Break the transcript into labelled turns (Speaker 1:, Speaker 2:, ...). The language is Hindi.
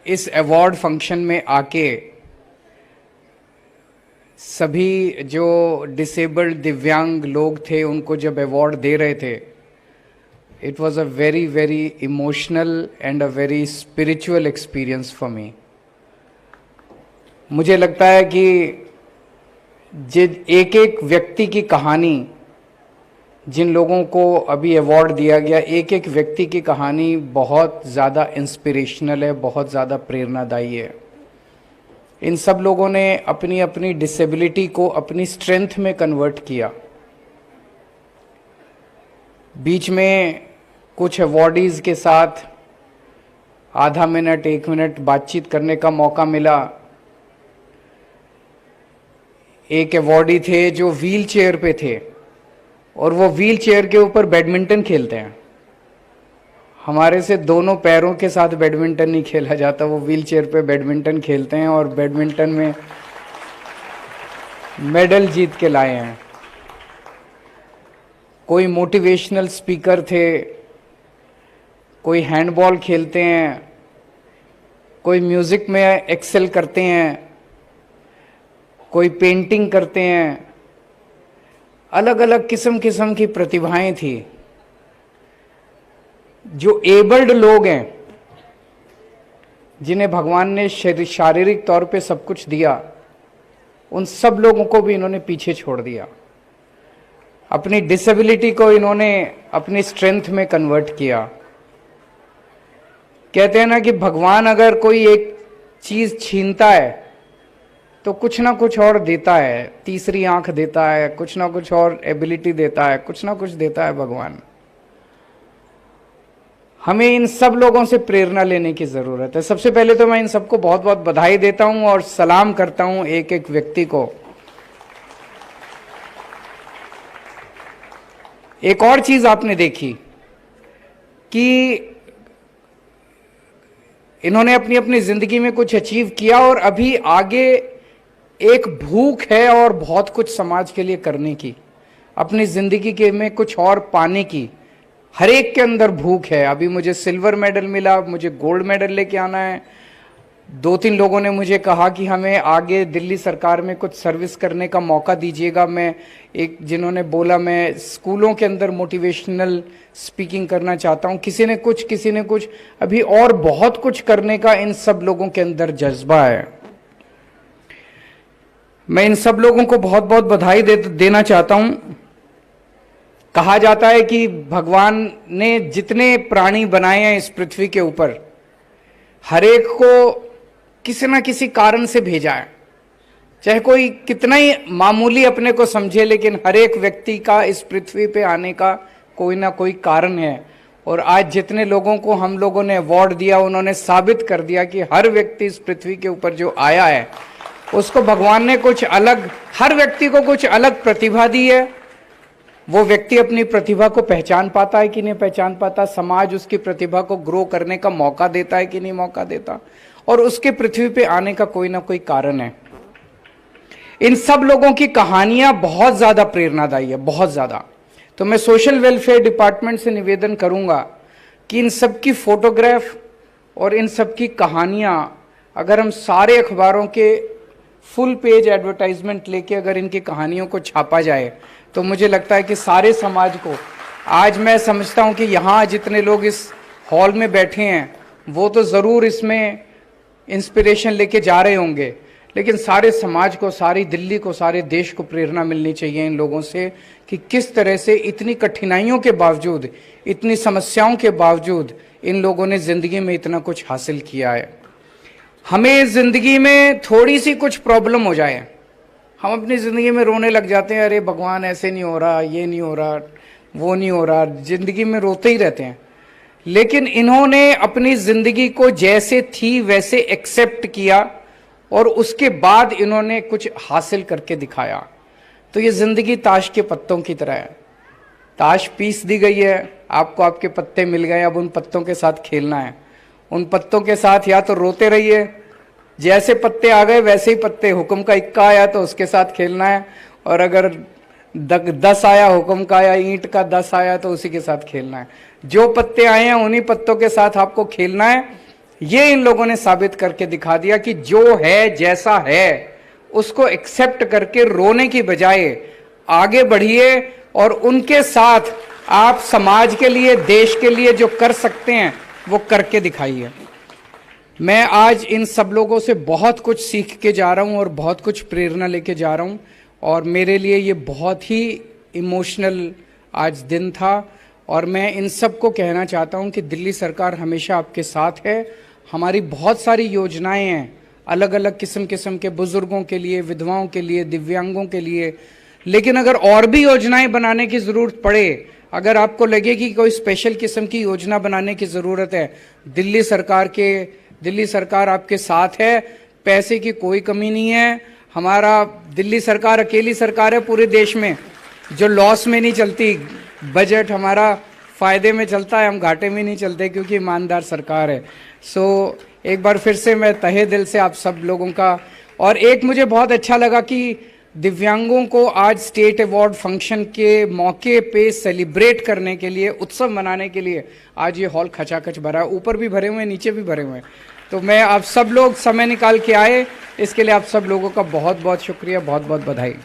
Speaker 1: इस अवार्ड फंक्शन में आके सभी जो डिसेबल्ड दिव्यांग लोग थे उनको जब अवार्ड दे रहे थे, it was a very very emotional and a very spiritual experience for me. मुझे लगता है कि एक एक व्यक्ति की कहानी, जिन लोगों को अभी अवार्ड दिया गया, एक एक व्यक्ति की कहानी बहुत ज़्यादा इंस्पिरेशनल है, बहुत ज़्यादा प्रेरणादायी है। इन सब लोगों ने अपनी अपनी डिसेबिलिटी को अपनी स्ट्रेंथ में कन्वर्ट किया। बीच में कुछ अवॉर्डीज़ के साथ आधा मिनट 1 मिनट बातचीत करने का मौका मिला। एक अवॉर्डी थे जो व्हील चेयर पे थे और वो व्हील चेयर के ऊपर बैडमिंटन खेलते हैं। हमारे से दोनों पैरों के साथ बैडमिंटन नहीं खेला जाता, वो व्हील चेयर पे बैडमिंटन खेलते हैं और बैडमिंटन में मेडल जीत के लाए हैं। कोई मोटिवेशनल स्पीकर थे, कोई हैंडबॉल खेलते हैं, कोई म्यूजिक में एक्सेल करते हैं, कोई पेंटिंग करते हैं। अलग अलग किस्म किस्म की प्रतिभाएं थी। जो एबल्ड लोग हैं, जिन्हें भगवान ने शारीरिक तौर पे सब कुछ दिया, उन सब लोगों को भी इन्होंने पीछे छोड़ दिया। अपनी डिसेबिलिटी को इन्होंने अपनी स्ट्रेंथ में कन्वर्ट किया। कहते हैं ना कि भगवान अगर कोई एक चीज छीनता है तो कुछ ना कुछ और देता है, तीसरी आंख देता है, कुछ ना कुछ और एबिलिटी देता है, कुछ ना कुछ देता है भगवान। हमें इन सब लोगों से प्रेरणा लेने की जरूरत है। सबसे पहले तो मैं इन सबको बहुत बहुत बधाई देता हूं और सलाम करता हूं एक एक व्यक्ति को। एक और चीज आपने देखी कि इन्होंने अपनी अपनी जिंदगी में कुछ अचीव किया और अभी आगे एक भूख है और बहुत कुछ समाज के लिए करने की, अपनी जिंदगी के में कुछ और पाने की हर एक के अंदर भूख है। अभी मुझे सिल्वर मेडल मिला, मुझे गोल्ड मेडल लेके आना है। 2-3 लोगों ने मुझे कहा कि हमें आगे दिल्ली सरकार में कुछ सर्विस करने का मौका दीजिएगा। मैं एक जिन्होंने बोला मैं स्कूलों के अंदर मोटिवेशनल स्पीकिंग करना चाहता हूं। किसी ने कुछ, अभी और बहुत कुछ करने का इन सब लोगों के अंदर जज्बा है। मैं इन सब लोगों को बहुत बहुत बधाई देना चाहता हूं। कहा जाता है कि भगवान ने जितने प्राणी बनाए हैं इस पृथ्वी के ऊपर, हर एक को किसी ना किसी कारण से भेजा है। चाहे कोई कितना ही मामूली अपने को समझे, लेकिन हर एक व्यक्ति का इस पृथ्वी पे आने का कोई ना कोई कारण है। और आज जितने लोगों को हम लोगों ने अवार्ड दिया, उन्होंने साबित कर दिया कि हर व्यक्ति इस पृथ्वी के ऊपर जो आया है उसको भगवान ने कुछ अलग, हर व्यक्ति को कुछ अलग प्रतिभा दी है। वो व्यक्ति अपनी प्रतिभा को पहचान पाता है कि नहीं पहचान पाता, समाज उसकी प्रतिभा को ग्रो करने का मौका देता है कि नहीं मौका देता, और उसके पृथ्वी पे आने का कोई ना कोई कारण है। इन सब लोगों की कहानियां बहुत ज्यादा प्रेरणादायी है, बहुत ज्यादा। तो मैं सोशल वेलफेयर डिपार्टमेंट से निवेदन करूंगा कि इन सब की फोटोग्राफ और इन सब की कहानियां अगर हम सारे अखबारों के फुल पेज एडवर्टाइजमेंट लेके अगर इनकी कहानियों को छापा जाए तो मुझे लगता है कि सारे समाज को, आज मैं समझता हूं कि यहाँ जितने लोग इस हॉल में बैठे हैं वो तो ज़रूर इसमें इंस्पिरेशन लेके जा रहे होंगे, लेकिन सारे समाज को, सारी दिल्ली को, सारे देश को प्रेरणा मिलनी चाहिए इन लोगों से कि किस तरह से इतनी कठिनाइयों के बावजूद, इतनी समस्याओं के बावजूद इन लोगों ने ज़िंदगी में इतना कुछ हासिल किया है। हमें ज़िंदगी में थोड़ी सी कुछ प्रॉब्लम हो जाए, हम अपनी ज़िंदगी में रोने लग जाते हैं, अरे भगवान ऐसे नहीं हो रहा, ये नहीं हो रहा, वो नहीं हो रहा, ज़िंदगी में रोते ही रहते हैं। लेकिन इन्होंने अपनी ज़िंदगी को जैसे थी वैसे एक्सेप्ट किया और उसके बाद इन्होंने कुछ हासिल करके दिखाया। तो ये ज़िंदगी ताश के पत्तों की तरह है। ताश पीस दी गई है, आपको आपके पत्ते मिल गए, अब उन पत्तों के साथ खेलना है। उन पत्तों के साथ या तो रोते रहिए, जैसे पत्ते आ गए वैसे ही पत्ते, हुक्म का इक्का आया तो उसके साथ खेलना है, और अगर 10 आया हुक्म का, या ईंट का 10 आया तो उसी के साथ खेलना है। जो पत्ते आए हैं उन्हीं पत्तों के साथ आपको खेलना है। ये इन लोगों ने साबित करके दिखा दिया कि जो है जैसा है उसको एक्सेप्ट करके रोने की बजाय आगे बढ़िए और उनके साथ आप समाज के लिए, देश के लिए जो कर सकते हैं वो करके दिखाइए। मैं आज इन सब लोगों से बहुत कुछ सीख के जा रहा हूं और बहुत कुछ प्रेरणा लेके जा रहा हूं, और मेरे लिए ये बहुत ही इमोशनल आज दिन था। और मैं इन सब को कहना चाहता हूं कि दिल्ली सरकार हमेशा आपके साथ है। हमारी बहुत सारी योजनाएं हैं अलग अलग किस्म के बुजुर्गों के लिए, विधवाओं के लिए, दिव्यांगों के लिए, लेकिन अगर और भी योजनाएं बनाने की ज़रूरत पड़े, अगर आपको लगे कि कोई स्पेशल किस्म की योजना बनाने की ज़रूरत है, दिल्ली सरकार आपके साथ है। पैसे की कोई कमी नहीं है। हमारा दिल्ली सरकार अकेली सरकार है पूरे देश में जो लॉस में नहीं चलती। बजट हमारा फायदे में चलता है, हम घाटे में नहीं चलते क्योंकि ईमानदार सरकार है। सो एक बार फिर से मैं तहे दिल से आप सब लोगों का, और एक मुझे बहुत अच्छा लगा कि दिव्यांगों को आज स्टेट अवार्ड फंक्शन के मौके पे सेलिब्रेट करने के लिए, उत्सव मनाने के लिए आज ये हॉल खचाखच भरा है। ऊपर भी भरे हुए हैं, नीचे भी भरे हुए हैं। तो मैं आप सब लोग समय निकाल के आए, इसके लिए आप सब लोगों का बहुत बहुत शुक्रिया, बहुत बहुत बधाई।